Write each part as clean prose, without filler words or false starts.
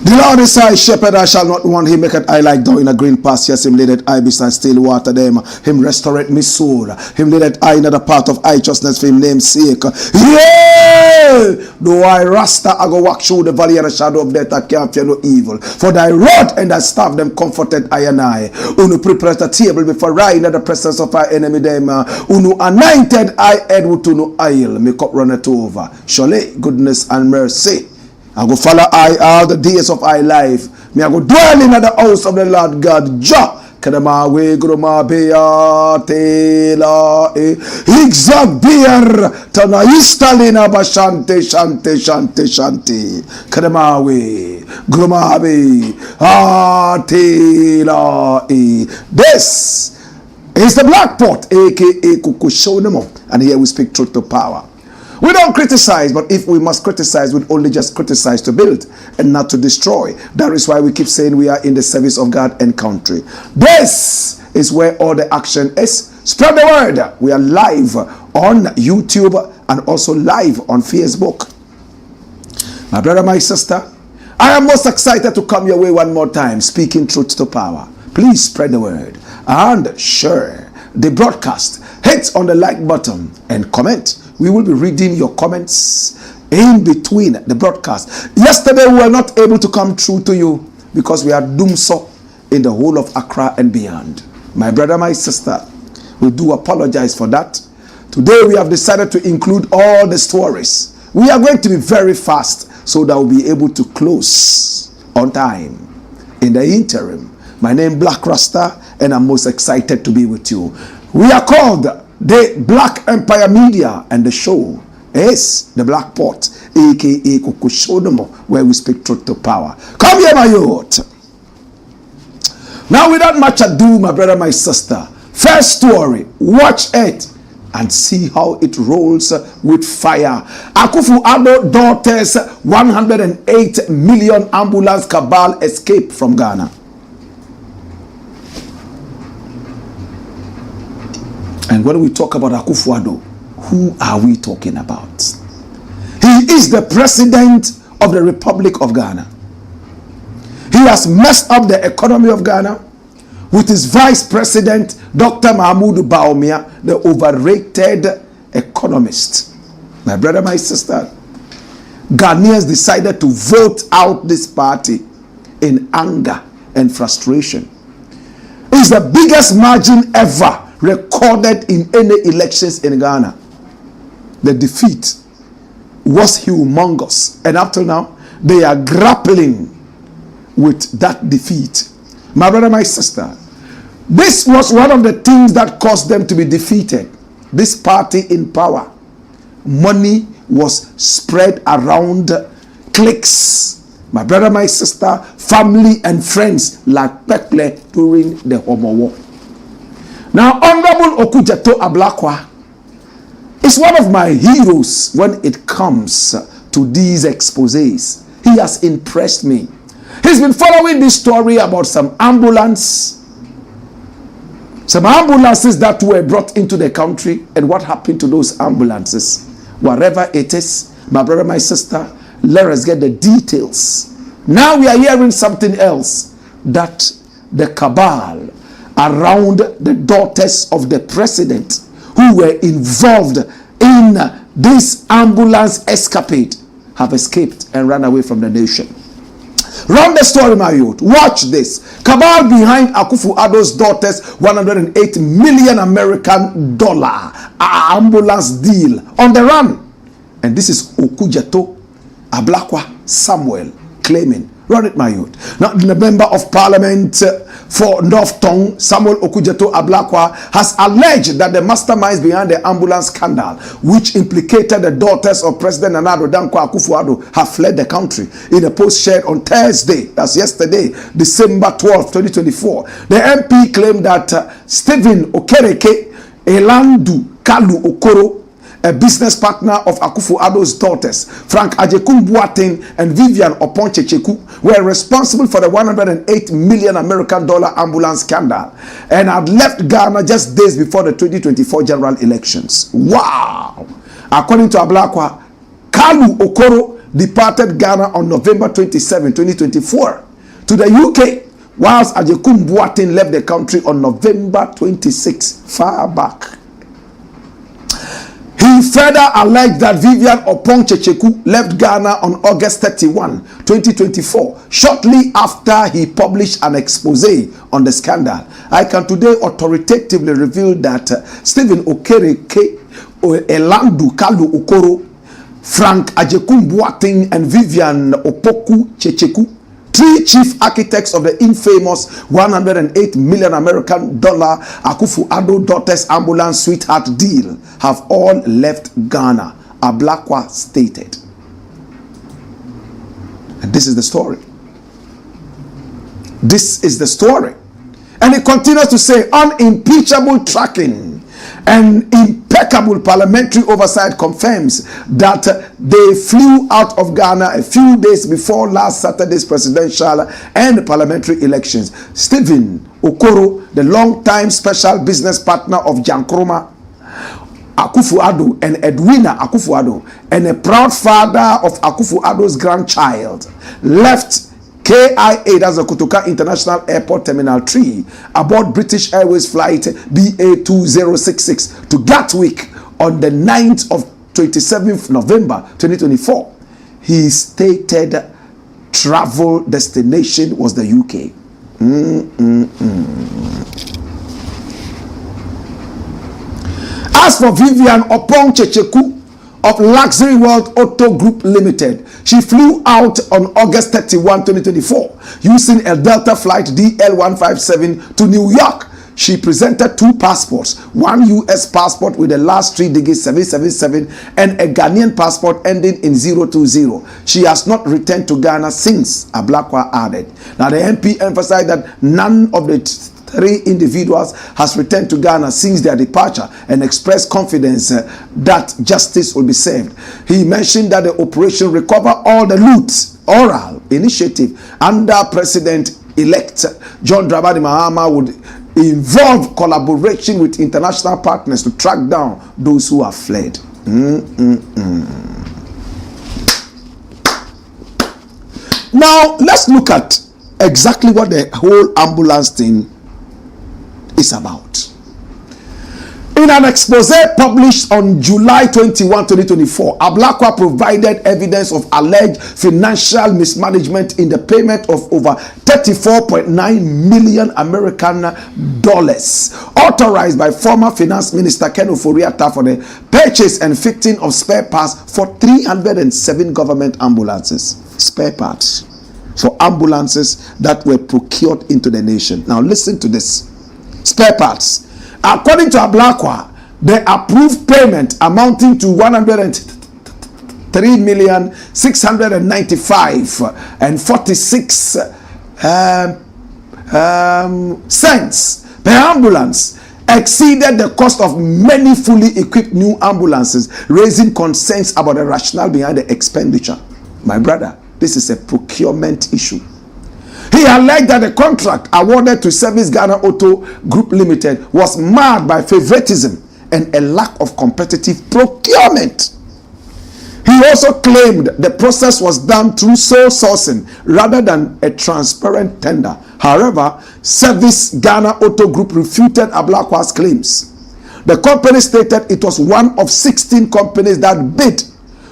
The Lord is thy shepherd, I shall not want. Him maketh I like down in a green pastures. Him leadeth I beside still water them. Him restoreth me soul. Him leadeth I in the path of righteousness for him name's sake. Yea! Though I RASTA, I go walk through the valley of the shadow of death, I can't fear no evil. For thy rod and thy staff them comforted I and I. Unu prepared a table before I in the presence of our enemy them. Unu anointed I head with unu oil. Me cup runneth over. Surely goodness and mercy I go follow I all the days of I life. Me I go dwell in the house of the Lord God. Jah kadama we groma beya tela exalt beer tana istalina bashante shante shante shante kadama we groma be tela This is the Black Pot, aka KOOMSON, and here we speak truth to power. We don't criticize, but if we must criticize, we'd only just criticize to build and not to destroy. That is why we keep saying we are in the service of God and country. This is where all the action is. Spread the word. We are live on YouTube and also live on Facebook. My brother, my sister, I am most excited to come your way one more time, speaking truth to power. Please spread the word and share the broadcast. Hit on the like button and comment. We will be reading your comments in between the broadcast. Yesterday we were not able to come through to you because we are doomso in the whole of Accra and beyond. My brother, my sister, we do apologize for that. Today we have decided to include all the stories. We are going to be very fast so that we'll be able to close on time. In the interim, my name is Blakk RASTA and I'm most excited to be with you. We are called the Black Empire Media, and the show is the Black Pot, aka KOOMSON, where we speak truth to power. Come here, my youth. Now, without much ado, my brother, my sister, first story, watch it and see how it rolls with fire. Akufo-Addo daughters 108 million ambulance cabal escape from Ghana. And when we talk about Akufo-Addo, who are we talking about? He is the president of the Republic of Ghana. He has messed up the economy of Ghana with his vice president, Dr. Mahmoud Bawumia, the overrated economist. My brother, my sister, Ghanaians decided to vote out this party in anger and frustration. It's the biggest margin ever recorded in any elections in Ghana. The defeat was humongous, and up till now they are grappling with that defeat. My brother, my sister, this was one of the things that caused them to be defeated. This party in power, money was spread around cliques. My brother, my sister, family and friends like Pekle during the Homo War. Now, Honorable Okatakyie ABLAKWA is one of my heroes when it comes to these exposés. He has impressed me. He's been following this story about some ambulances that were brought into the country and what happened to those ambulances. Wherever it is, my brother, my sister, let us get the details. Now we are hearing something else, that the cabal around the daughters of the president who were involved in this ambulance escapade have escaped and run away from the nation. Run the story, my youth. Watch this. Cabal behind Akufo-Addo's daughter's $108 million American ambulance deal on the run. And this is Okudjeto ABLAKWA Samuel claiming. Run it, my youth. Now, the member of parliament for North Tongue, Samuel Okudjeto ABLAKWA, has alleged that the masterminds behind the ambulance scandal, which implicated the daughters of President Nana Addo Dankwa Akufo-Addo, have fled the country. In a post shared on Thursday, that's yesterday, December 12, 2024, the MP claimed that Stephen Okereke Elandu Kalu Okoro, a business partner of Akufo-Addo's daughters, Frank Ajekum and Vivian Oponchecheku, were responsible for the $108 million American ambulance scandal and had left Ghana just days before the 2024 general elections. Wow! According to ABLAKWA, Kalu Okoro departed Ghana on November 27, 2024 to the UK, whilst Ajekum left the country on November 26, far back. He further alleged that Vivian Oponchecheku left Ghana on August 31, 2024, shortly after he published an expose on the scandal. I can today authoritatively reveal that Stephen Okereke Elandu Kalu Okoro, Frank Ajekum and Vivian Opoku Checheku, three chief architects of the infamous $108 million American Akufo-Addo daughters ambulance sweetheart deal, have all left Ghana, ABLAKWA stated. And this is the story. This is the story. And it continues to say, unimpeachable tracking and impeccable parliamentary oversight confirms that they flew out of Ghana a few days before last Saturday's presidential and parliamentary elections. Stephen Okoro, the long-time special business partner of Jankroma Akufo-Addo and Edwina Akufo-Addo, and a proud father of Akufo-Addo's grandchild, left KIA, that's the Kotoka International Airport Terminal 3, aboard British Airways flight BA2066 to Gatwick on the 9th of 27th November 2024. His stated travel destination was the UK. As for Vivian Oponchecheku of Luxury World Auto Group Limited, she flew out on August 31, 2024, using a Delta flight DL157 to New York. She presented two passports, one US passport with the last three digits 777 and a Ghanaian passport ending in 020. She has not returned to Ghana since, ABLAKWA added. Now the MP emphasized that none of the three individuals has returned to Ghana since their departure and expressed confidence that justice will be served. He mentioned that the operation recover all the loot oral initiative under President-elect John Dramani Mahama would involve collaboration with international partners to track down those who have fled. Now let's look at exactly what the whole ambulance thing is about. In an expose published on July 21, 2024, ABLAKWA provided evidence of alleged financial mismanagement in the payment of over $34.9 million American authorized by former Finance Minister Ken Ofori-Atta for the purchase and fitting of spare parts for 307 government ambulances. Spare parts for ambulances that were procured into the nation. Now listen to this. Spare parts. According to ABLAKWA, the approved payment amounting to $103,695.46 per ambulance exceeded the cost of many fully equipped new ambulances, raising concerns about the rationale behind the expenditure. My brother, this is a procurement issue. He alleged that the contract awarded to Service Ghana Auto Group Limited was marred by favoritism and a lack of competitive procurement. He also claimed the process was done through sole sourcing rather than a transparent tender. However, Service Ghana Auto Group refuted ABLAKWA's claims. The company stated it was one of 16 companies that bid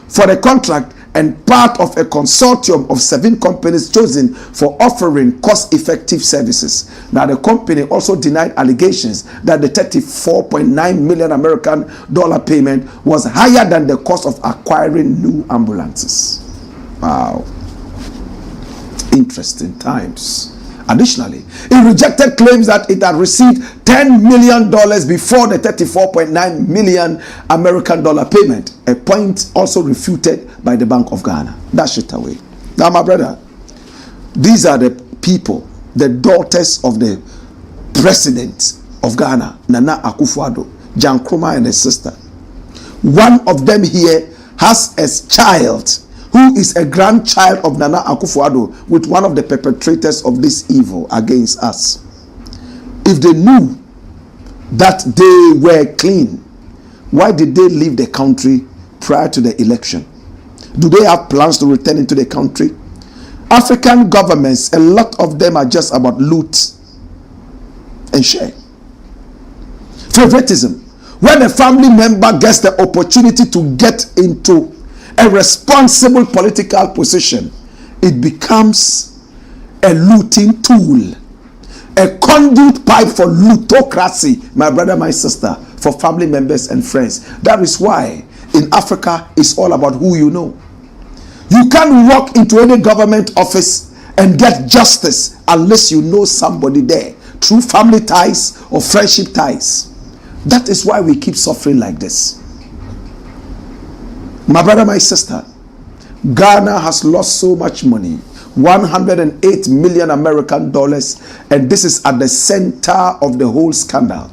for the contract and part of a consortium of 7 companies chosen for offering cost-effective services. Now, the company also denied allegations that the $34.9 million American dollar payment was higher than the cost of acquiring new ambulances. Wow. Interesting times. Additionally, it rejected claims that it had received $10 million before the $34.9 million American dollar payment, a point also refuted by the Bank of Ghana. Dash it away. Now, my brother, these are the people, the daughters of the president of Ghana, Nana Akufo-Addo, Jan Kroma and his sister. One of them here has a child who is a grandchild of Nana Akufo-Addo, with one of the perpetrators of this evil against us. If they knew that they were clean, why did they leave the country prior to the election? Do they have plans to return into the country? African governments, a lot of them are just about loot and share. Favoritism. When a family member gets the opportunity to get into a responsible political position, it becomes a looting tool, a conduit pipe for lootocracy, my brother, my sister, for family members and friends. That is why in Africa it's all about who you know. You can't walk into any government office and get justice unless you know somebody there through family ties or friendship ties. That is why we keep suffering like this. My brother, my sister, Ghana has lost so much money, 108 million American dollars, and this is at the center of the whole scandal.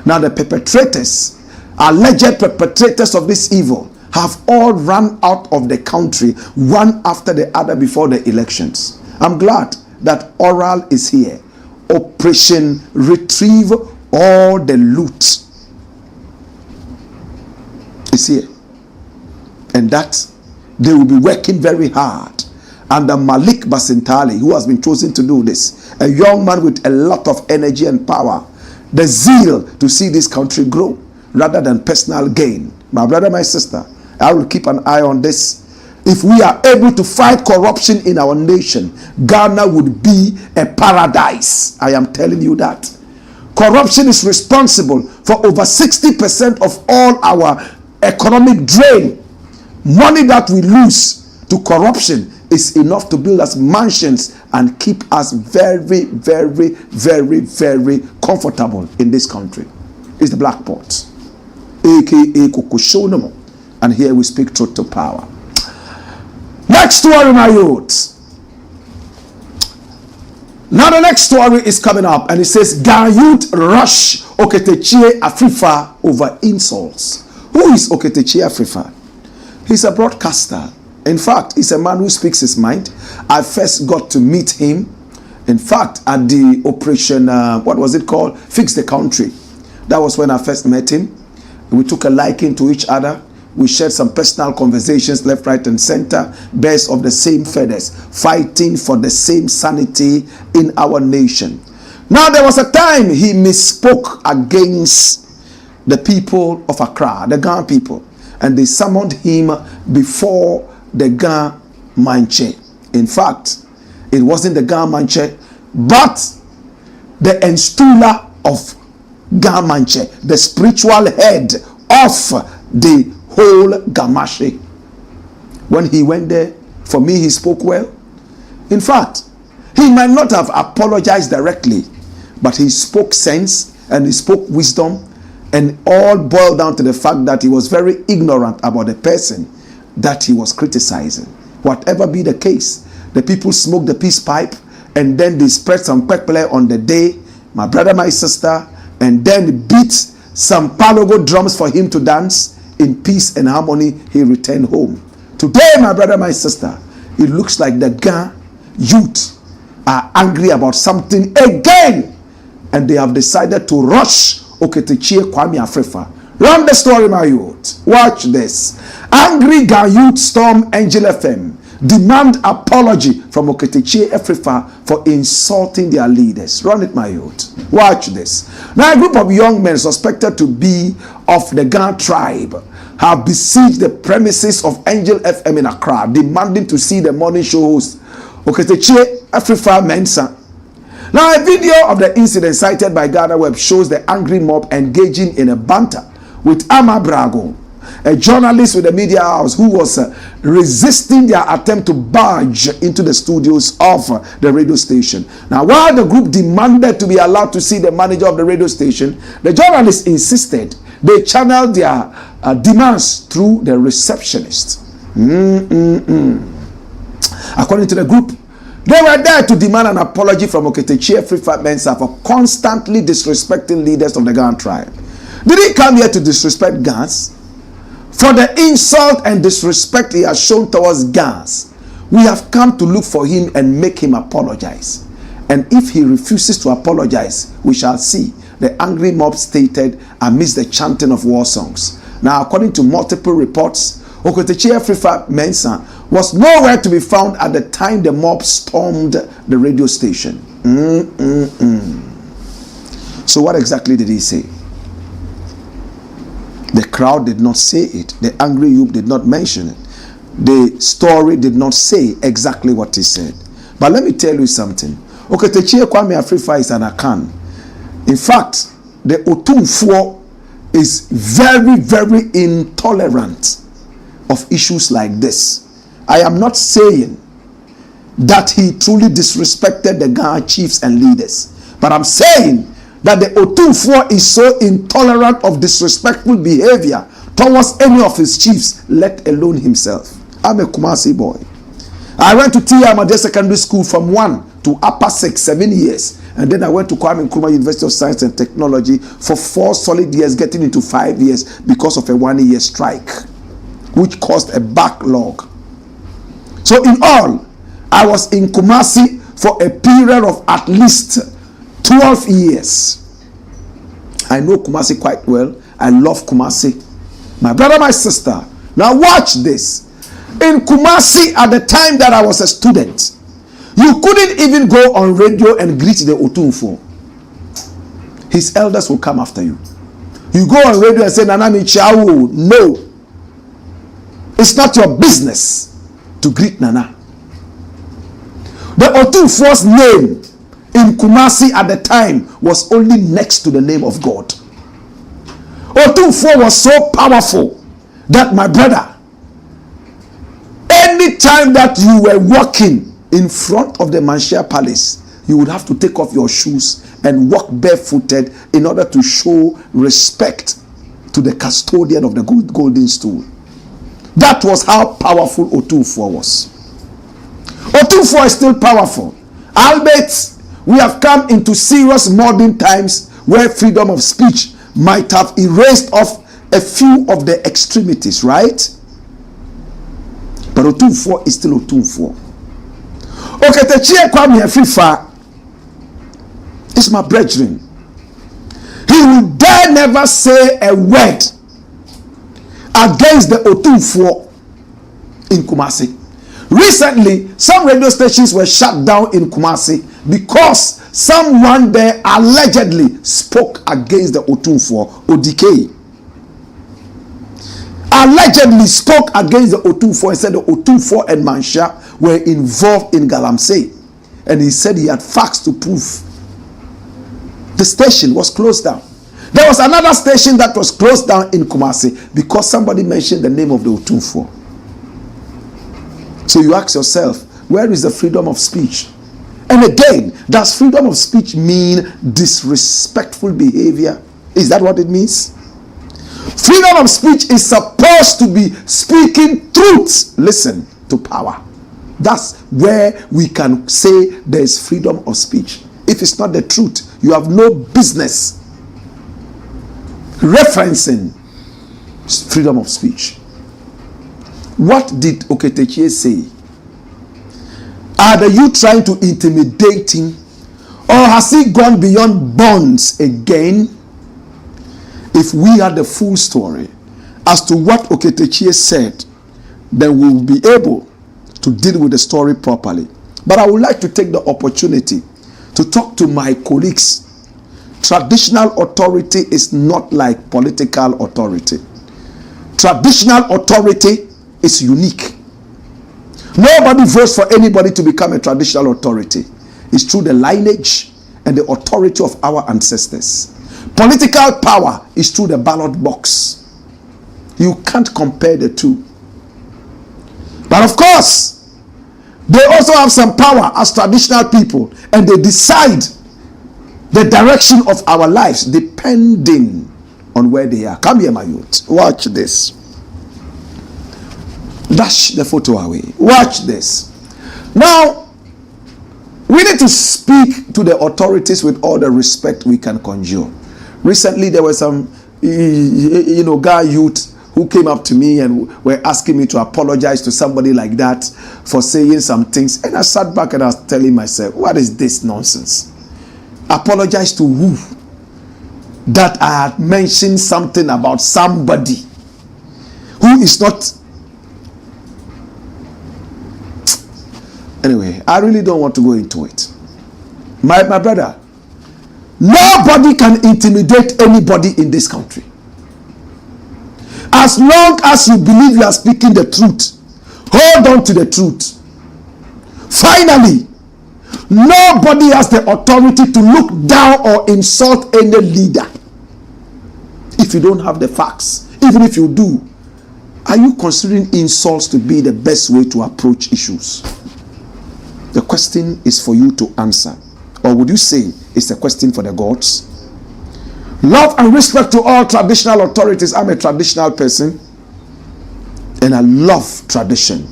Now, the perpetrators, alleged perpetrators of this evil, have all run out of the country one after the other before the elections. I'm glad that Oral is here. Operation Retrieve All the Loot is here. And that they will be working very hard under Malik Basintali, who has been chosen to do this. A young man with a lot of energy and power. The zeal to see this country grow rather than personal gain. My brother, my sister, I will keep an eye on this. If we are able to fight corruption in our nation, Ghana would be a paradise. I am telling you that. Corruption is responsible for over 60% of all our economic drain. Money that we lose to corruption is enough to build us mansions and keep us very, very, very, very comfortable in this country. It's the Black Pot, aka KOOMSON, and here we speak truth to power. Next story, my youth. Now the next story is coming up, and it says Ghana youth rush Okatakyie Afrifa over insults. Who is Okatakyie Afrifa? He's a broadcaster. In fact, he's a man who speaks his mind. I first got to meet him, in fact, at the operation, what was it called? Fix the Country. That was when I first met him. We took a liking to each other. We shared some personal conversations, left, right, and center, birds of the same feathers, fighting for the same sanity in our nation. Now, there was a time he misspoke against the people of Accra, the Ghana people. And they summoned him before the Ghana Manche. In fact, it wasn't the Ghana Manche, but the Enstula of Ghana Manche, the spiritual head of the whole Gamache. When he went there, for me, he spoke well. In fact, he might not have apologized directly, but he spoke sense and he spoke wisdom. And all boiled down to the fact that he was very ignorant about the person that he was criticizing. Whatever be the case, the people smoked the peace pipe and then they spread some pepper on the day, my brother, my sister, and then beat some palogo drums for him to dance. In peace and harmony, he returned home. Today, my brother, my sister, it looks like the Ghana youth are angry about something again, and they have decided to rush Okatakyie Afrifa. Run the story, my youth. Watch this. Angry Ghana youth storm Angel FM. Demand apology from Okatakyie Afrifa for insulting their leaders. Run it, my youth. Watch this. Now, a group of young men suspected to be of the Ghana tribe have besieged the premises of Angel FM in Accra, demanding to see the morning show host, Okatakyie Afrifa Mensah. Now, a video of the incident cited by Ghana Web shows the angry mob engaging in a banter with ABLAKWA, a journalist with the media house who was resisting their attempt to barge into the studios of the radio station. Now, while the group demanded to be allowed to see the manager of the radio station, the journalists insisted they channeled their demands through the receptionist. According to the group, they were there to demand an apology from Okatakyie Afrifa Mensah for constantly disrespecting leaders of the Ghana tribe. Did he come here to disrespect Ghans? For the insult and disrespect he has shown towards Ghans, we have come to look for him and make him apologize. And if he refuses to apologize, we shall see, the angry mob stated amidst the chanting of war songs. Now, according to multiple reports, Okatakyie Afrifa Mensah was nowhere to be found at the time the mob stormed the radio station. So what exactly did he say? The crowd did not say it. The angry youth did not mention it. The story did not say exactly what he said. But let me tell you something. Okatakyie Afrifa is an Akan. In fact, the Otumfuo is very, very intolerant of issues like this. I am not saying that he truly disrespected the Ghana chiefs and leaders, but I'm saying that the Otumfuo is so intolerant of disrespectful behavior towards any of his chiefs, let alone himself. I'm a Kumasi boy. I went to T.R. Ahmadiya Secondary School from 1 to upper 6, 7 years. And then I went to Kwame Nkrumah University of Science and Technology for 4 solid years, getting into 5 years because of a 1-year strike, which caused a backlog. So in all, I was in Kumasi for a period of at least 12 years. I know Kumasi quite well. I love Kumasi. My brother, my sister. Now watch this. In Kumasi, at the time that I was a student, you couldn't even go on radio and greet the Otumfuo. His elders will come after you. You go on radio and say, Nanami Chiawo. No. It's not your business to greet Nana. The Otumfuo's name in Kumasi at the time was only next to the name of God. Otumfuo was so powerful that, my brother, anytime that you were walking in front of the Manshia Palace, you would have to take off your shoes and walk barefooted in order to show respect to the custodian of the golden stool. That was how powerful Otumfuo was. Otumfuo is still powerful. Albeit, we have come into serious modern times where freedom of speech might have erased off a few of the extremities, right? But Otumfuo is still Otumfuo. Okatakyie Afrifa is my brethren. He will dare never say a word against the Otumfuo in Kumasi. Recently, some radio stations were shut down in Kumasi because someone there allegedly spoke against the Otumfuo, ODK. Allegedly spoke against the Otumfuo and said the Otumfuo and Manshia were involved in Galamsey. And he said he had facts to prove. The station was closed down. There was another station that was closed down in Kumasi because somebody mentioned the name of the Otumfuo. So you ask yourself, where is the freedom of speech? And again, does freedom of speech mean disrespectful behavior? Is that what it means? Freedom of speech is supposed to be speaking truth. Listen to power. That's where we can say there is freedom of speech. If it's not the truth, you have no business referencing freedom of speech. What did Okatakyie say? Are the youth trying to intimidate him? Or has he gone beyond bonds again? If we had the full story as to what Okatakyie said, then we will be able to deal with the story properly. But I would like to take the opportunity to talk to my colleagues. Traditional authority is not like political authority. traditional authority is unique. Nobody votes for anybody to become a traditional authority. It's through the lineage and the authority of our ancestors. Political power is through the ballot box. You can't compare the two. But of course, they also have some power as traditional people, and they decide the direction of our lives depending on where they are. Come here, my youth. Watch this. Dash the photo away. Watch this. Now, we need to speak to the authorities with all the respect we can conjure. Recently, there were some, guy youth who came up to me and were asking me to apologize to somebody like that for saying some things. And I sat back and I was telling myself, what is this nonsense? Apologize to who? That I had mentioned something about somebody who is not. Anyway, I really don't want to go into it. My brother, nobody can intimidate anybody in this country. As long as you believe you are speaking the truth, hold on to the truth. Finally, nobody has the authority to look down or insult any leader. If you don't have the facts, even if you do, are you considering insults to be the best way to approach issues? The question is for you to answer. Or would you say it's a question for the gods? Love and respect to all traditional authorities. I'm a traditional person, and I love tradition.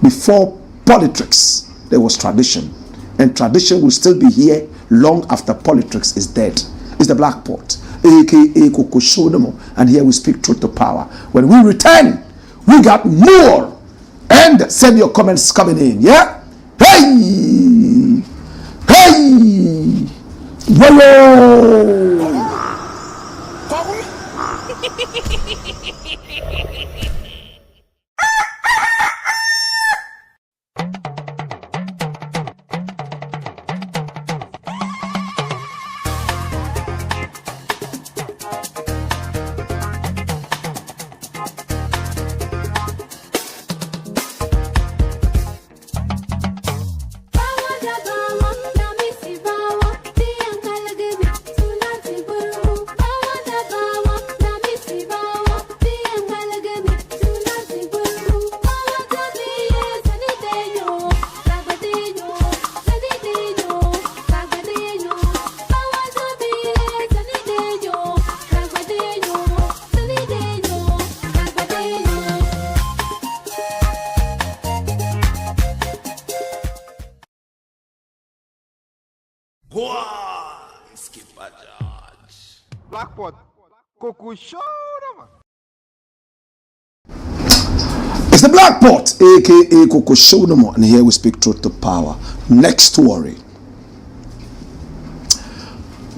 Before politics, there was tradition, and tradition will still be here long after politics is dead. It's the Black Pot, aka KOOMSON, and here we speak truth to power. When we return, we got more. And send your comments coming in. Yeah. Hey, hey, hello. Black KOOMSON. It's the Black Pot, aka KOOMSON, and here we speak truth to power. Next story.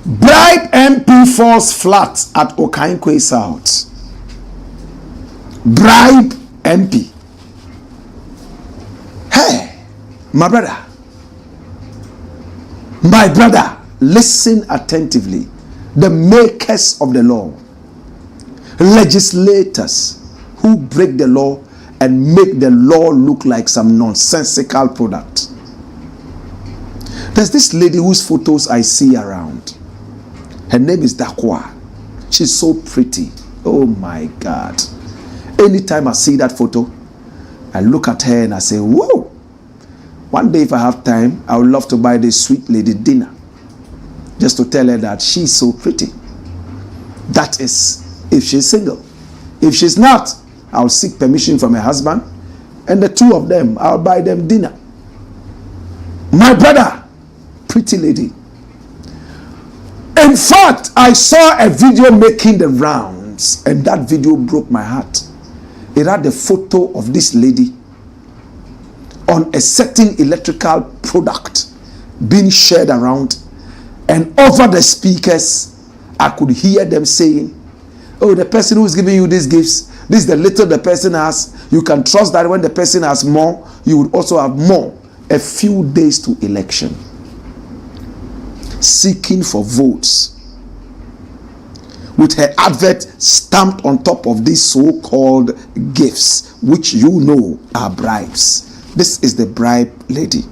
BRIBE MP falls flat at OKAIKWEI South. BRIBE MP. Hey, my brother, listen attentively. The makers of the law, legislators who break the law and make the law look like some nonsensical product. There's this lady whose photos I see around. Her name is BLAKK. She's so pretty. Oh my God. Anytime I see that photo, I look at her and I say, whoa. One day if I have time, I would love to buy this sweet lady dinner. Just to tell her that she's so pretty. That is if she's single. If she's not, I'll seek permission from her husband, and the two of them, I'll buy them dinner. My brother, pretty lady. In fact, I saw a video making the rounds, and that video broke my heart. It had the photo of this lady on a certain electrical product being shared around. And over the speakers, I could hear them saying, oh, the person who is giving you these gifts, this is the little the person has. You can trust that when the person has more, you would also have more. A few days to election. Seeking for votes. with her advert stamped on top of these so-called gifts, which you know are bribes. This is the bribe lady,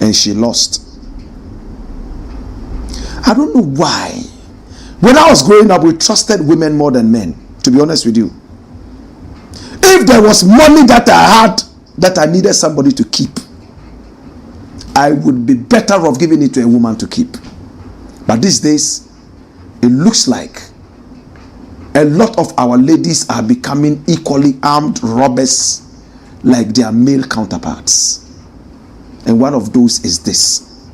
and she lost. I don't know why. When I was growing up, we trusted women more than men, to be honest with you. If there was money that I had that I needed somebody to keep, I would be better off giving it to a woman to keep. But these days, it looks like a lot of our ladies are becoming equally armed robbers like their male counterparts. And one of those is this.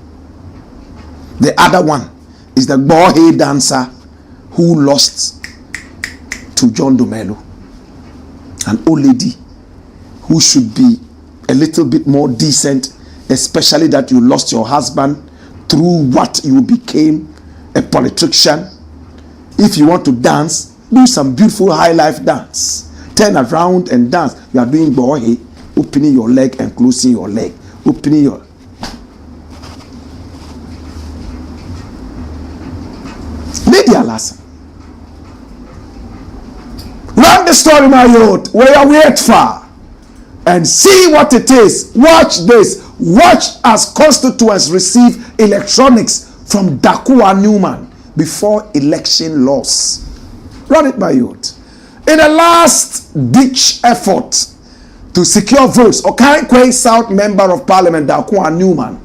The other one is the boy dancer who lost to John Domelo, an old lady who should be a little bit more decent, especially that you lost your husband through what you became, a politician. If you want to dance, do some beautiful high life dance. Turn around and dance. You are doing bohe, opening your leg and closing your leg, opening your. Media lesson. Run the story, my youth. Where you wait for, and see what it is. Watch this. Watch as constituents receive electronics from Dakua Newman before election loss. Run it, my youth. In a last-ditch effort to secure votes, OKAIKWEI South Member of Parliament Dakua Newman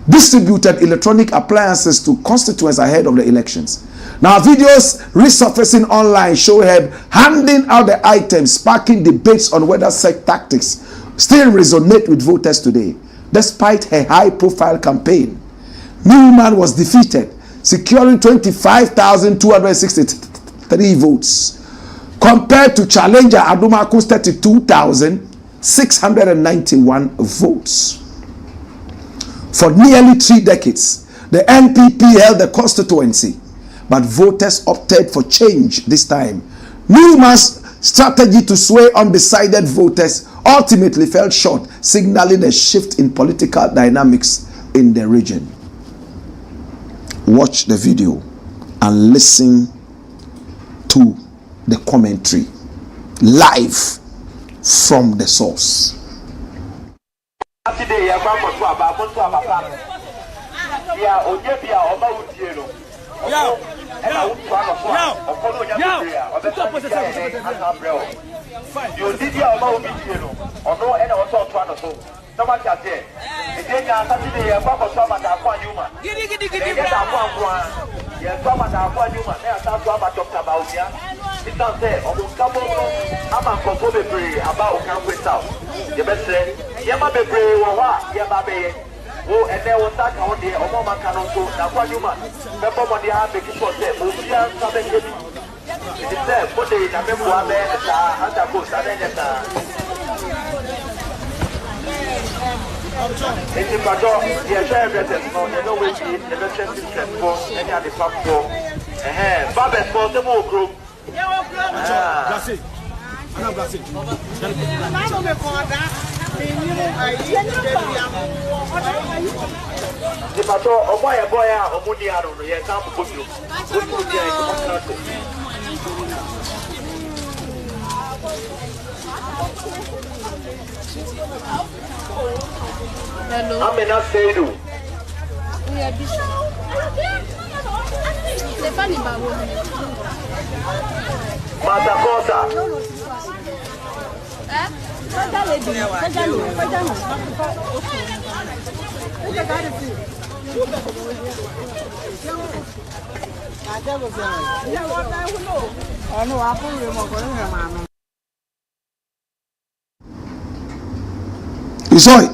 distributed electronic appliances to constituents ahead of the elections. Now, videos resurfacing online show her handing out the items, sparking debates on whether such tactics still resonate with voters today. Despite her high-profile campaign, Newman was defeated, securing 25,263 votes, compared to challenger Adumaku's 32,691 votes. For nearly 3 decades, the NPP held the constituency, but voters opted for change this time. Newman's strategy to sway undecided voters ultimately fell short, signaling a shift in political dynamics in the region. Watch the video and listen to the commentary live from the source. Oh, and there was that on the Omoma Canon, Nakwa Newman, Pepper Money, making sure that Obia Saben it is there, put the Namemua there, and the Coast, and then it's in Bajo, the Sheriff, no, no way to eat, never send this for any other platform. Babes for the more group. That's it. That's it. The patrol, a boy, or Muniano, yes, I'm good. Hello. I'm not saying you. Mata Cosa. You saw it.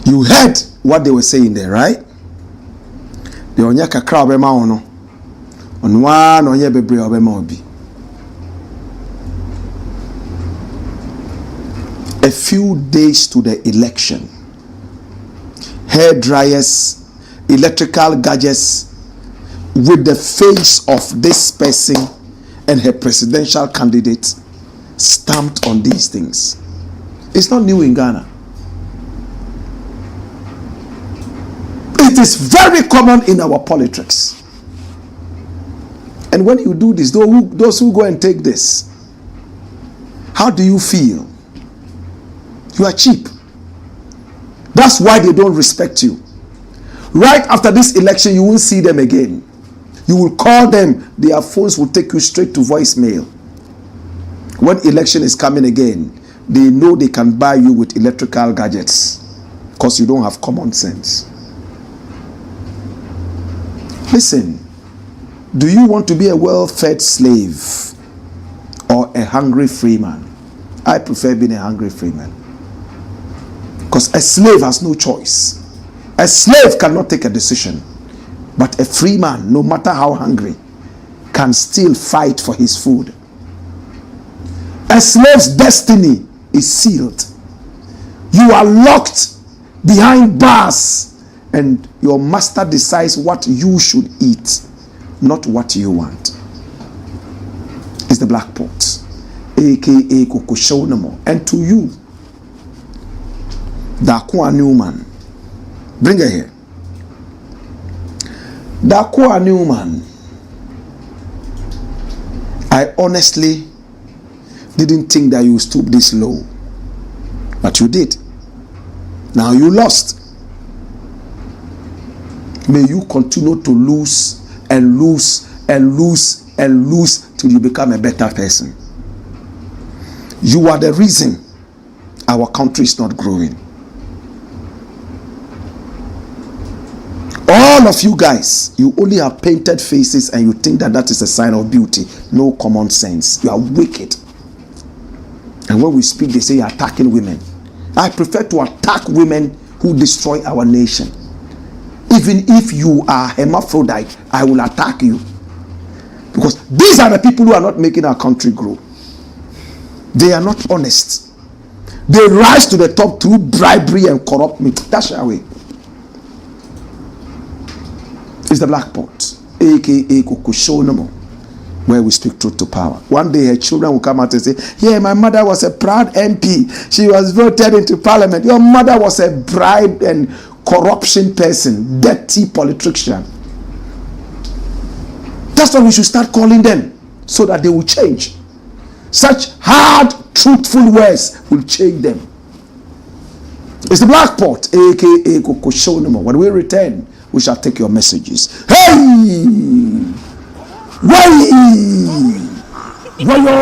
You heard what they were saying there, right? The onyaka crowd be ma ono. Onwa no onye bebre obema obi. A few days to the election, hair dryers, electrical gadgets with the face of this person and her presidential candidate stamped on these things. It's not new in Ghana. It is very common in our politics. And when you do this, those who go and take this, how do you feel? You are cheap. That's why they don't respect you. Right after this election, you won't see them again. You will call them, their phones will take you straight to voicemail. When election is coming again, they know they can buy you with electrical gadgets because you don't have common sense. Listen, do you want to be a well-fed slave or a hungry free man? I prefer being a hungry free man. Because a slave has no choice. A slave cannot take a decision. But a free man, no matter how hungry, can still fight for his food. A slave's destiny is sealed. You are locked behind bars, and your master decides what you should eat, not what you want. It's the Black Pot, aka KOOMSON. And to you, Dakwa Newman, bring her here. Dakwa Newman, I honestly didn't think that you would stoop this low, but you did. Now you lost. May you continue to lose and lose and lose and lose till you become a better person. You are the reason our country is not growing. All of you guys, you only have painted faces and you think that that is a sign of beauty. No common sense. You are wicked. And when we speak, they say you're attacking women. I prefer to attack women who destroy our nation. Even if you are hermaphrodite, I will attack you. Because these are the people who are not making our country grow. They are not honest. They rise to the top through bribery and corrupt me. That's our way. It's the Black Pot, aka KOOMSON, where we speak truth to power. One day her children will come out and say, yeah, my mother was a proud MP. She was voted into parliament. Your mother was a bribe and corruption person, dirty politician. That's what we should start calling them, so that they will change. Such hard, truthful words will change them. It's the Black Pot, aka KOOMSON. When we return, we shall take your messages. Hey! Way! Wayo!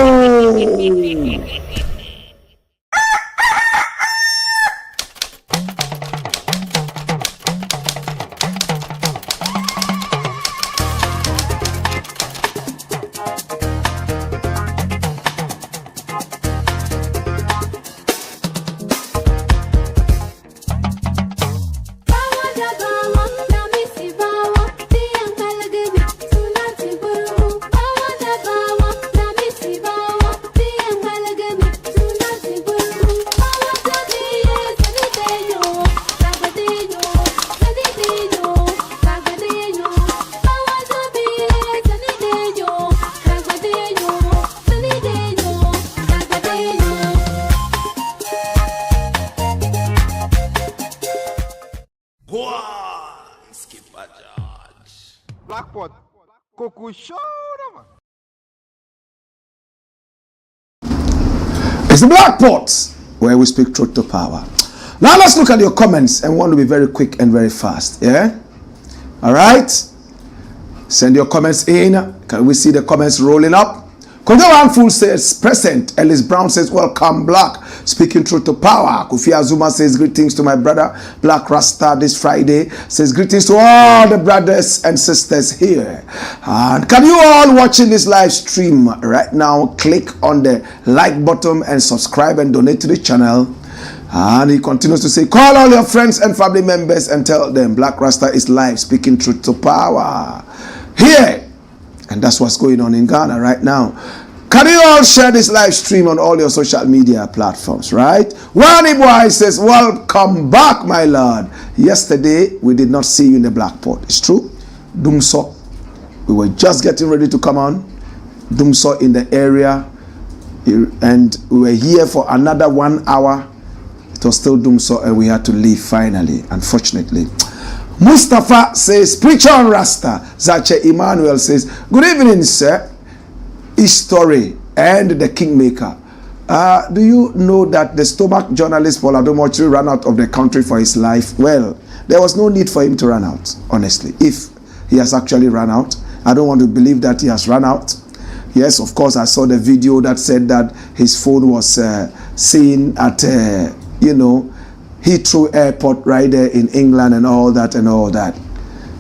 Blakk Pot, KOOMSON. It's the Black Pot, where we speak truth to power. Now let's look at your comments, and we want to be very quick and very fast. Yeah? All right? Send your comments in. Can we see the comments rolling up? Kojo Handful says, present. Ellis Brown says, welcome, Black. Speaking truth to power. Kofi-Azuma says, greetings to my brother, Black RASTA, this Friday. Says, greetings to all the brothers and sisters here. And can you all watching this live stream right now, click on the like button and subscribe and donate to the channel. And he continues to say, call all your friends and family members and tell them Black RASTA is live, speaking truth to power. Here. And that's what's going on in Ghana right now. Can you all share this live stream on all your social media platforms, right? Wani Boy says, welcome back, my lord. Yesterday, we did not see you in the Black Pot. It's true. Dumso. We were just getting ready to come on. Dumso in the area. And we were here for another 1 hour. It was still Dumso and we had to leave finally, unfortunately. Mustafa says, preacher on Rasta. Zache Emmanuel says, good evening, sir. History and the Kingmaker. Do you know that the stomach journalist Paul Adomochi ran out of the country for his life? Well, there was no need for him to run out, honestly. If he has actually run out, I don't want to believe that he has run out. Yes, of course, I saw the video that said that his phone was seen at, Heathrow Airport right there in England and all that and all that.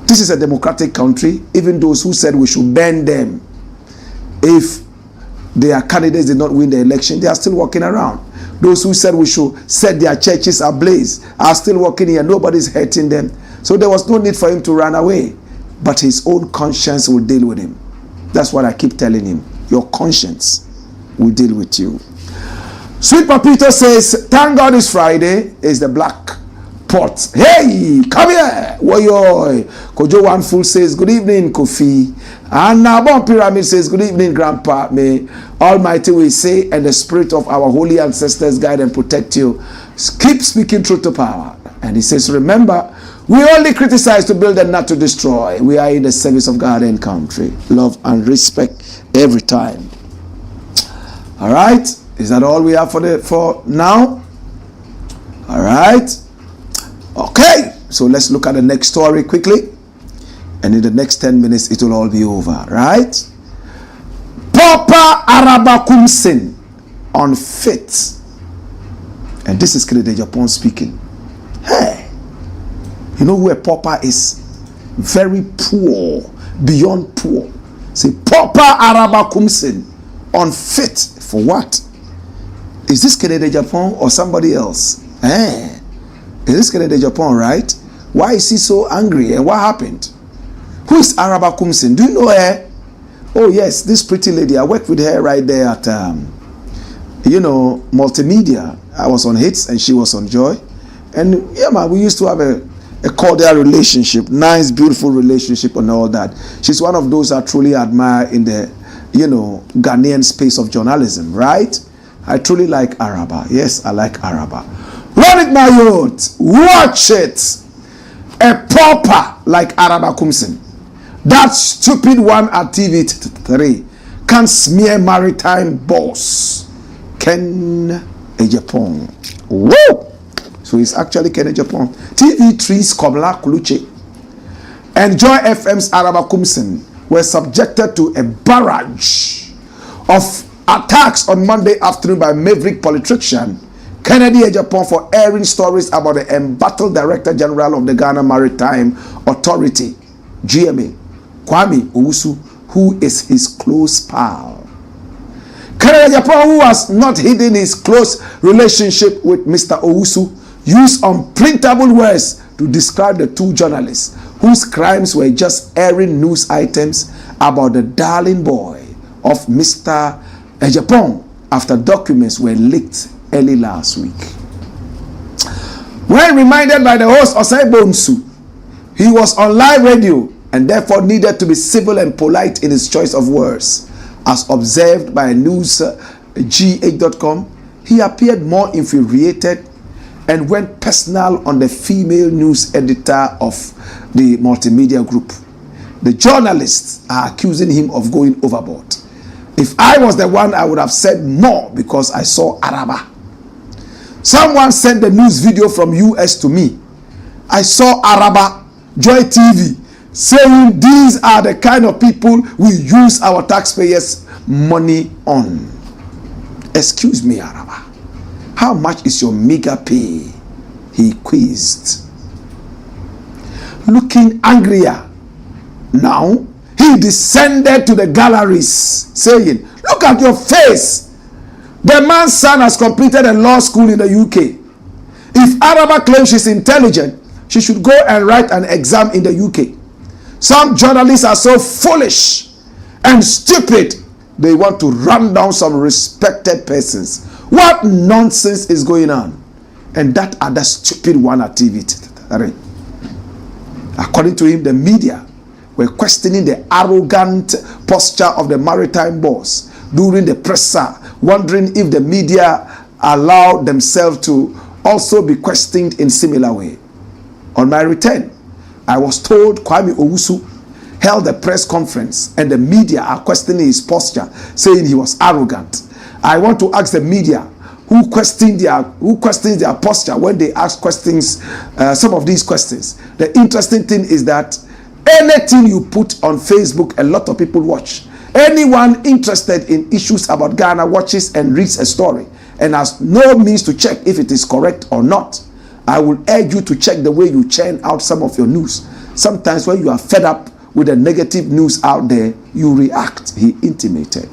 This is a democratic country. Even those who said we should ban them, if their candidates did not win the election, they are still walking around. Those who said we should set their churches ablaze are still walking here. Nobody's hurting them. So there was no need for him to run away. But his own conscience will deal with him. That's what I keep telling him. Your conscience will deal with you. Sweet Papito says, thank God it's Friday. It's the Blakk pot. Hey, come here. Woyoy. Kojo One Fool says, good evening, Kofi. And Nabon Pyramid says, good evening, Grandpa. May Almighty we say, and the spirit of our holy ancestors guide and protect you. Keep speaking truth to power. And he says, remember, we only criticize to build and not to destroy. We are in the service of God and country. Love and respect every time. All right. Is that all we have for now? All right. Okay. So let's look at the next story quickly. And in the next 10 minutes, it will all be over. Right? PAUPER ARABA KOOMSON UNFIT. And this is AGYEPONG speaking. Hey. You know who a pauper is? Very poor. Beyond poor. Say, PAUPER ARABA KOOMSON UNFIT. For what? Is this AGYEPONG or somebody else? Is this AGYEPONG, right? Why is he so angry and what happened? Who is ARABA KOOMSON? Do you know her? Oh yes, this pretty lady. I worked with her right there at, multimedia. I was on Hits and she was on Joy. And yeah, man, we used to have a cordial relationship. Nice, beautiful relationship and all that. She's one of those I truly admire in the, Ghanaian space of journalism, right? I truly like ARABA. Yes, I like ARABA. Run it, my youth. Watch it. A pauper like ARABA KOOMSON. That stupid one at TV3 can smear maritime boss AGYEPONG. Woo! So it's actually AGYEPONG. TV3's Kobla Kuluche and Joy FM's ARABA KOOMSON were subjected to a barrage of attacks on Monday afternoon by maverick politician Kennedy AGYEPONG for airing stories about the embattled Director General of the Ghana Maritime Authority, GMA, Kwame Owusu, who is his close pal. Kennedy AGYEPONG, who has not hidden his close relationship with Mr. Owusu, used unprintable words to describe the two journalists whose crimes were just airing news items about the darling boy of Mr. AGYEPONG after documents were leaked early last week. When reminded by the host Osai Bonsu, he was on live radio and therefore needed to be civil and polite in his choice of words. As observed by newsgh.com, he appeared more infuriated and went personal on the female news editor of the multimedia group. The journalists are accusing him of going overboard. If I was the one, I would have said more because I saw ARABA. Someone sent the news video from US to me. I saw ARABA, Joy TV, saying these are the kind of people we use our taxpayers' money on. Excuse me, ARABA. How much is your meager pay? He quizzed. Looking angrier now, he descended to the galleries, saying, look at your face. The man's son has completed a law school in the UK. If ARABA claims she's intelligent, she should go and write an exam in the UK. Some journalists are so foolish and stupid, they want to run down some respected persons. What nonsense is going on? And that other stupid one at TV3. According to him, the media were questioning the arrogant posture of the maritime boss during the presser, wondering if the media allowed themselves to also be questioned in similar way. On my return, I was told Kwame Owusu held a press conference and the media are questioning his posture, saying he was arrogant. I want to ask the media who questions their posture when they ask questions, some of these questions. The interesting thing is that anything you put on Facebook, a lot of people watch. Anyone interested in issues about Ghana watches and reads a story and has no means to check if it is correct or not. I will urge you to check the way you churn out some of your news. Sometimes when you are fed up with the negative news out there, you react, he intimated.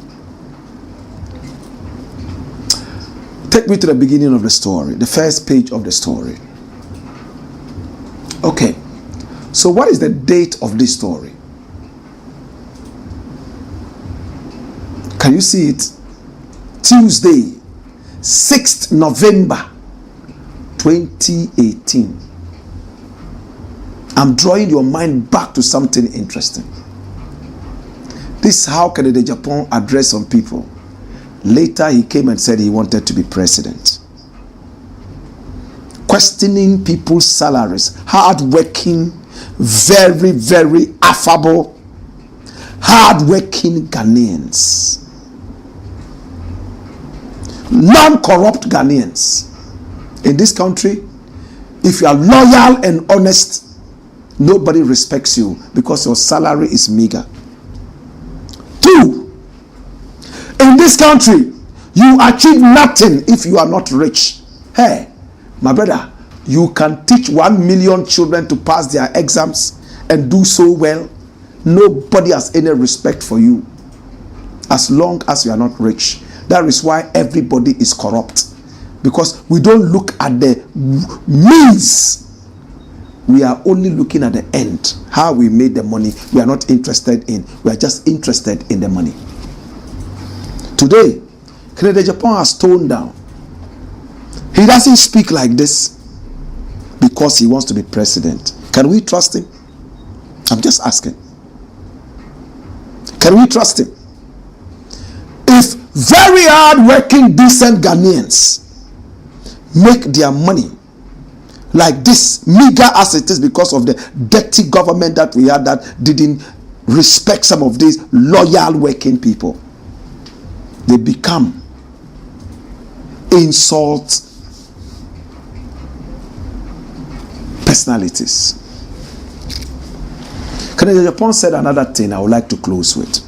Take me to the beginning of the story, the first page of the story. Okay, so what is the date of this story? Can you see it? Tuesday, 6th November 2018. I'm drawing your mind back to something interesting. This is how Kennedy Japan addressed some people. Later, he came and said he wanted to be president. Questioning people's salaries, hard-working, very, very affable, hard-working Ghanaians. Non-corrupt Ghanaians. In this country, if you are loyal and honest, nobody respects you because your salary is meager. 2, in this country, you achieve nothing if you are not rich. Hey, my brother, you can teach 1 million children to pass their exams and do so well. Nobody has any respect for you as long as you are not rich. That is why everybody is corrupt, because we don't look at the means. We are only looking at the end, how we made the money. We are not interested in, we are just interested in the money. Today, Kennedy Japan has toned down. He doesn't speak like this because he wants to be president. Can we trust him? I'm just asking. Can we trust him? If very hard-working, decent Ghanaians make their money like this, meager as it is because of the dirty government that we had that didn't respect some of these loyal working people, they become insult personalities. Kennedy Japan said another thing I would like to close with.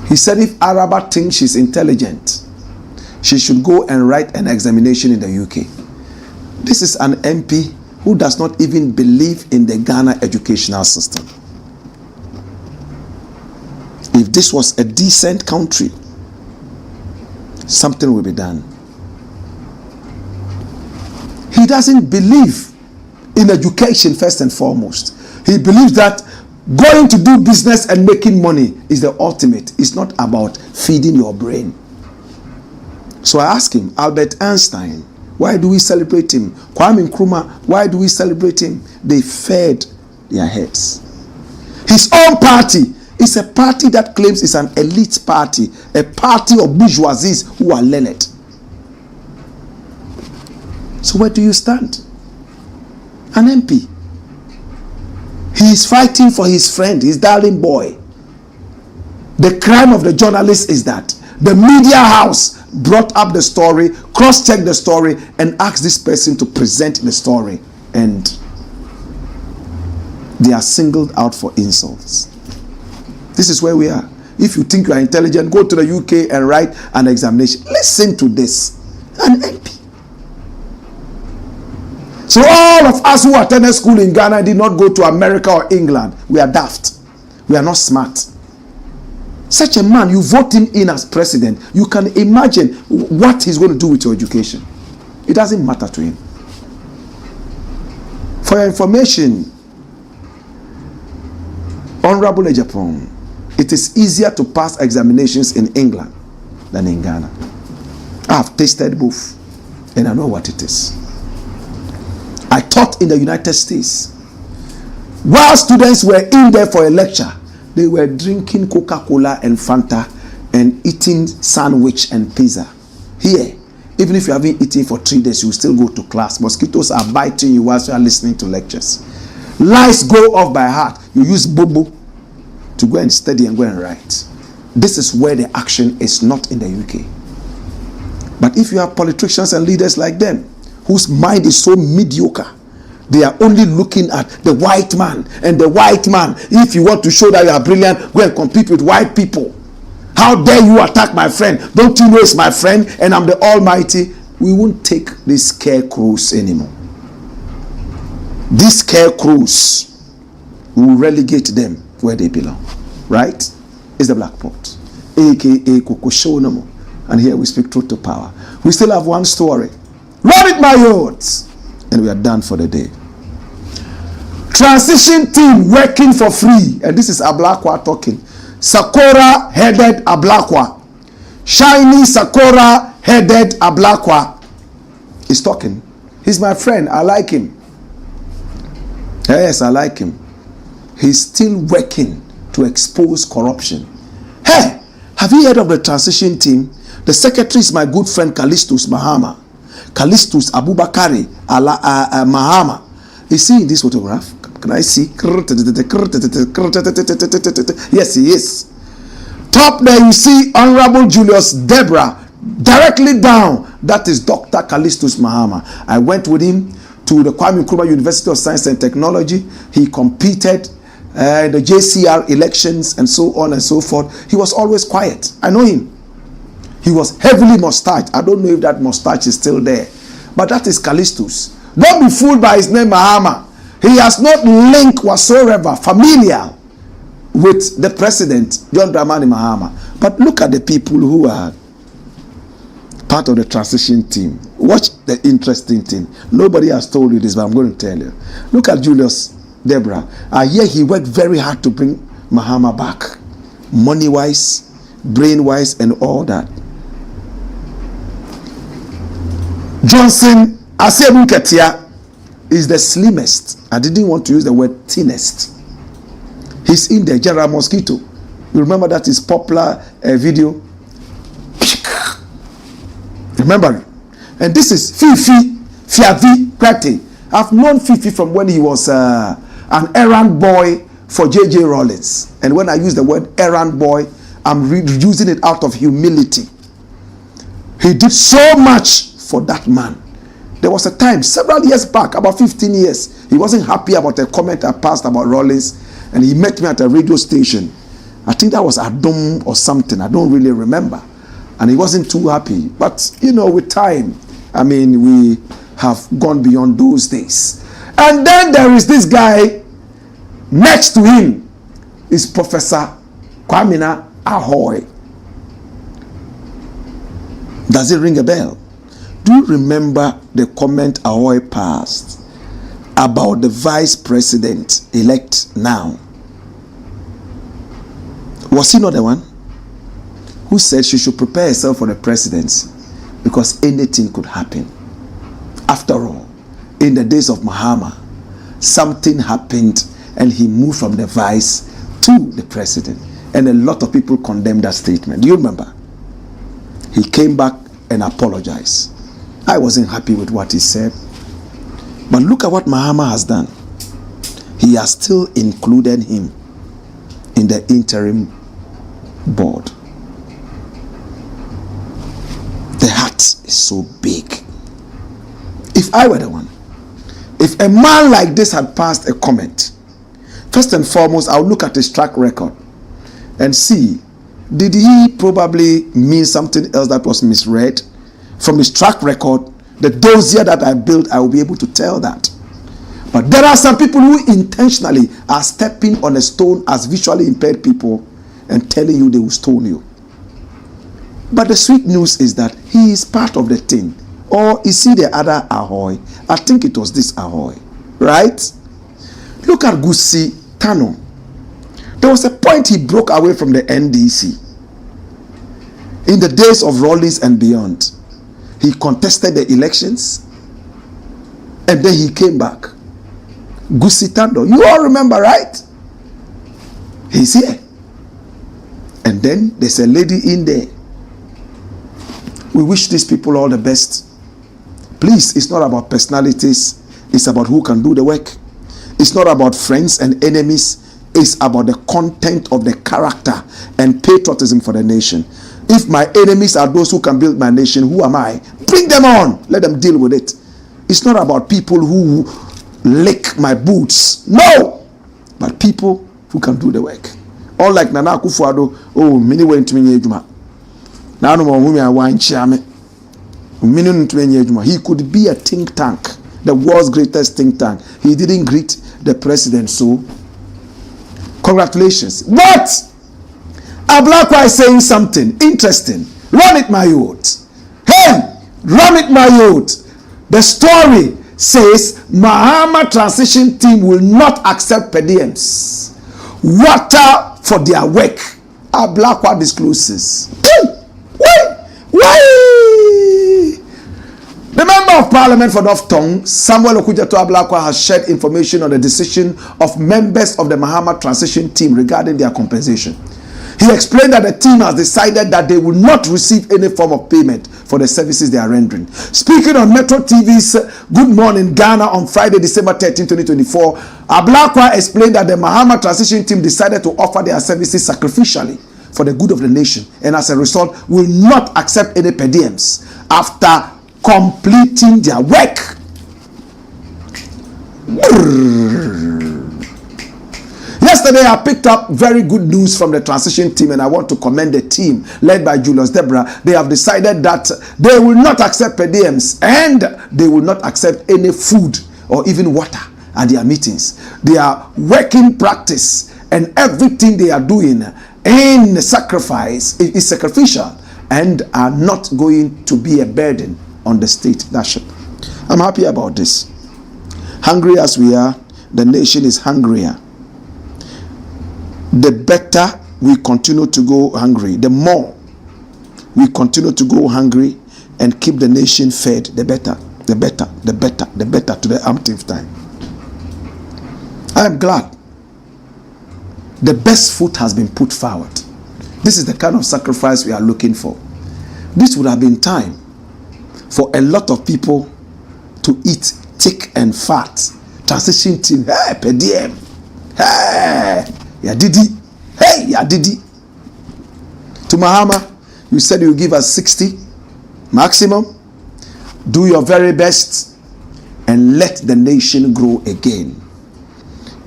He said if ARABA thinks she's intelligent, she should go and write an examination in the UK. This is an MP who does not even believe in the Ghana educational system. If this was a decent country, something will be done. He doesn't believe in education first and foremost. He believes that going to do business and making money is the ultimate. It's not about feeding your brain. So I asked him, Albert Einstein, why do we celebrate him? Kwame Nkrumah, why do we celebrate him? They fed their heads. His own party is a party that claims it's an elite party, a party of bourgeoisies who are learned. So where do you stand? An MP. He is fighting for his friend, his darling boy. The crime of the journalist is that the media house brought up the story, cross-checked the story, and asked this person to present the story. And they are singled out for insults. This is where we are. If you think you are intelligent, go to the UK and write an examination. Listen to this. An MP. So all of us who attended school in Ghana did not go to America or England. We are daft. We are not smart. Such a man, you vote him in as president, you can imagine what he's going to do with your education. It doesn't matter to him. For your information, Honorable AGYEPONG, it is easier to pass examinations in England than in Ghana. I have tasted both and I know what it is. I taught in the United States. While students were in there for a lecture, they were drinking Coca-Cola and Fanta and eating sandwich and pizza. Here, even if you haven't eaten for 3 days, you will still go to class. Mosquitoes are biting you whilst you are listening to lectures. Lies go off by heart. You use bobo to go and study and go and write. This is where the action is, not in the UK. But if you have politicians and leaders like them, whose mind is so mediocre, they are only looking at the white man, and the white man, if you want to show that you are brilliant, go and compete with white people. How dare you attack my friend? Don't you know it's my friend and I'm the Almighty? We won't take these scarecrows anymore. These scarecrows, we will relegate them where they belong. Right? It's the black pot, aka Kokosho. And here we speak truth to power. We still have one story. Run it, my youths! And we are done for the day. Transition team working for free. And this is ABLAKWA talking. Sakura headed ABLAKWA. Shiny Sakura headed ABLAKWA is talking. He's my friend. I like him. Yes, I like him. He's still working to expose corruption. Hey, have you heard of the transition team? The secretary is my good friend Callistus Mahama. Callistus Abubakari Mahama. You see in this photograph? Can I see? Yes, he is. Top there you see Honorable Julius Deborah. Directly down, that is Dr. Callistus Mahama. I went with him to the Kwame Nkrumah University of Science and Technology. He competed in the JCR elections and so on and so forth. He was always quiet. I know him. He was heavily mustached. I don't know if that mustache is still there. But that is Callistus. Don't be fooled by his name Mahama. He has not link whatsoever familiar with the president, John Dramani Mahama. But look at the people who are part of the transition team. Watch the interesting thing. Nobody has told you this, but I'm going to tell you. Look at Julius Deborah. Here he worked very hard to bring Mahama back. Money-wise, brain-wise, and all that. Johnson Asebu Ketia is the slimmest. I didn't want to use the word thinnest. He's in the General Mosquito. You remember that his popular video? Remember? And this is Fiavi Kwete. I've known Fifi from when he was an errand boy for J.J. Rollins. And when I use the word errand boy, I'm using it out of humility. He did so much for that man. There was a time, several years back, about 15 years, he wasn't happy about a comment I passed about Rollins, and he met me at a radio station. I think that was Adom or something. I don't really remember. And he wasn't too happy. But, you know, with time, I mean, we have gone beyond those days. And then there is this guy, next to him is Professor Kwamina Ahoy. Does it ring a bell? Do you remember the comment Ahoy passed about the vice president elect now? Was he not the one who said she should prepare herself for the presidency because anything could happen? After all, in the days of Mahama, something happened and he moved from the vice to the president. And a lot of people condemned that statement. Do you remember? He came back and apologized. I wasn't happy with what he said. But look at what Mahama has done. He has still included him in the interim board. The heart is so big. If I were the one, if a man like this had passed a comment, first and foremost, I would look at his track record and see, did he probably mean something else that was misread? From his track record, the dossier that I built, I will be able to tell that. But there are some people who intentionally are stepping on a stone as visually impaired people and telling you they will stone you. But the sweet news is that he is part of the thing. Or is he the other Ahoy? I think it was this Ahoy. Right? Look at Gusi Tano. There was a point he broke away from the NDC. In the days of Rawlings and beyond, he contested the elections and then he came back. Gusi Tando, you all remember, right? He's here. And then there's a lady in there. We wish these people all the best. Please, it's not about personalities. It's about who can do the work. It's not about friends and enemies. It's about the content of the character and patriotism for the nation. If my enemies are those who can build my nation, who am I? Bring them on. Let them deal with it. It's not about people who lick my boots. No. But people who can do the work. Unlike Nana Akufo-Addo, oh, many went to me. Now no more women are wine chairman. He could be a think tank, the world's greatest think tank. He didn't greet the president, so congratulations. But ABLAKWA is saying something interesting. Run it, my youth. Hey, run it, my youth. The story says Mahama transition team will not accept per diems. Water for their work. ABLAKWA discloses. The Member of Parliament for North Tongue, Samuel Okudzeto ABLAKWA, has shared information on the decision of members of the Mahama transition team regarding their compensation. He explained that the team has decided that they will not receive any form of payment for the services they are rendering. Speaking on Metro TV's Good Morning Ghana on Friday, December 13, 2024, ABLAKWA explained that the Mahama transition team decided to offer their services sacrificially for the good of the nation, and as a result will not accept any per diems after completing their work. Yesterday, I picked up very good news from the transition team, and I want to commend the team led by Julius Debra. They have decided that they will not accept per diems and they will not accept any food or even water at their meetings. Their working practice and everything they are doing in sacrifice is sacrificial and are not going to be a burden on the state. I'm happy about this. Hungry as we are, the nation is hungrier. The better we continue to go hungry, the more we continue to go hungry and keep the nation fed, the better to the umpteenth time. I am glad the best foot has been put forward. This is the kind of sacrifice we are looking for. This would have been time for a lot of people to eat thick and fat. Transition team, hey, per diem, hey, ya didi, hey, ya didi. To Mahama, you said you give us 60 maximum. Do your very best and let the nation grow again.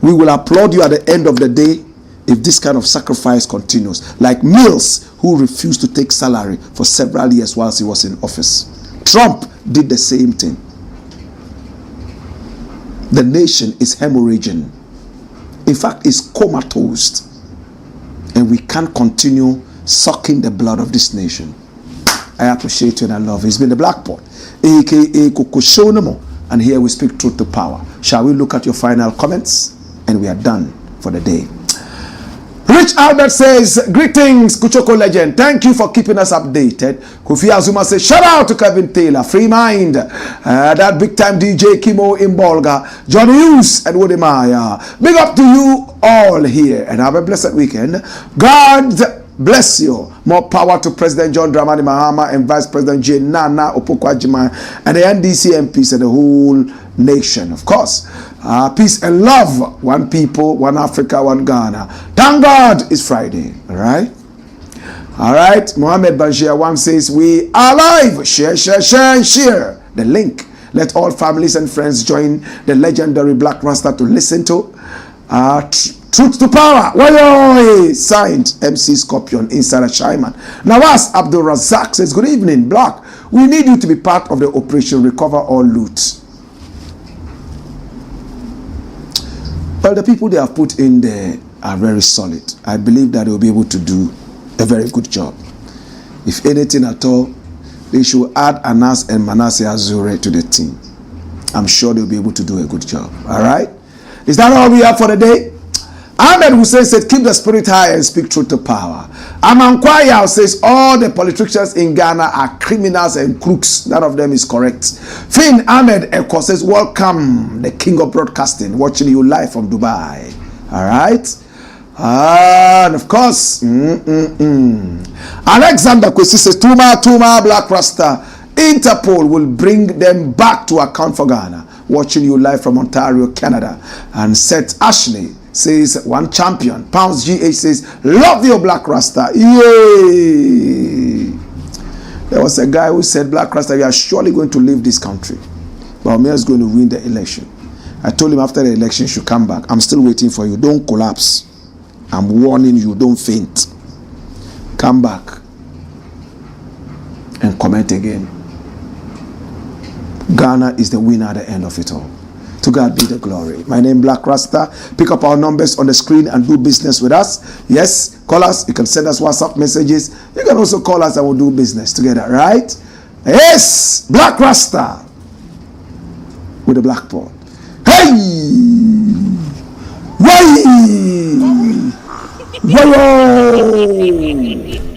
We will applaud you at the end of the day if this kind of sacrifice continues. Like Mills, who refused to take salary for several years whilst he was in office. Trump did the same thing. The nation is hemorrhaging. In fact, it's comatose. And we can't continue sucking the blood of this nation. I appreciate you and I love you. It's been the Blakk Pot, aka KOOMSON, and here we speak truth to power. Shall we look at your final comments? And we are done for the day. Rich Albert says, greetings, Kuchoko legend. Thank you for keeping us updated. Kofi Azuma says, shout out to Kevin Taylor, Free Mind, that big time DJ Kimo in Bolga, Johnny Hughes, and Woody Maya. Big up to you all here and have a blessed weekend. God bless you. More power to President John Dramani Mahama and Vice President J. Nana Opoku-Agyeman and the NDC MPs and the whole nation. Of course, peace and love. One people, one Africa, one Ghana. Thank God it's Friday. All right. All right. Mohammed Bashir one says, we are live. Share, share, share, share the link. Let all families and friends join the legendary Black Rasta to listen to Truth to Power. Wayo! Signed MC Scorpion Inside Shaiman. Nawaz Abdul Razak says, good evening, Black. We need you to be part of the Operation Recover All Loot. Well, the people they have put in there are very solid. I believe that they will be able to do a very good job. If anything at all, they should add Anas and Manasseh Azure to the team. I'm sure they'll be able to do a good job. All right? Is that all we have for the day? Ahmed Hussein said, keep the spirit high and speak truth to power. Amankwaya says, all the politicians in Ghana are criminals and crooks. None of them is correct. Finn Ahmed Eko says, welcome, the king of broadcasting, watching you live from Dubai. All right? And of course, Alexander Kwesi says, Tuma, Black Rasta. Interpol will bring them back to account for Ghana. watching you live from Ontario, Canada. And Seth Ashley says, one champion. Pounds GH says, love your Black Rasta. Yay! There was a guy who said, Black Rasta, you are surely going to leave this country. But Omia is going to win the election. I told him after the election, you should come back. I'm still waiting for you. Don't collapse. I'm warning you, don't faint. Come back and comment again. Ghana is the winner at the end of it all. To God be the glory. My name is Black Rasta. Pick up our numbers on the screen and do business with us. Yes, call us. You can send us WhatsApp messages. You can also call us and we'll do business together, right? Yes, Black Rasta with the blackboard. Hey! Why? Why?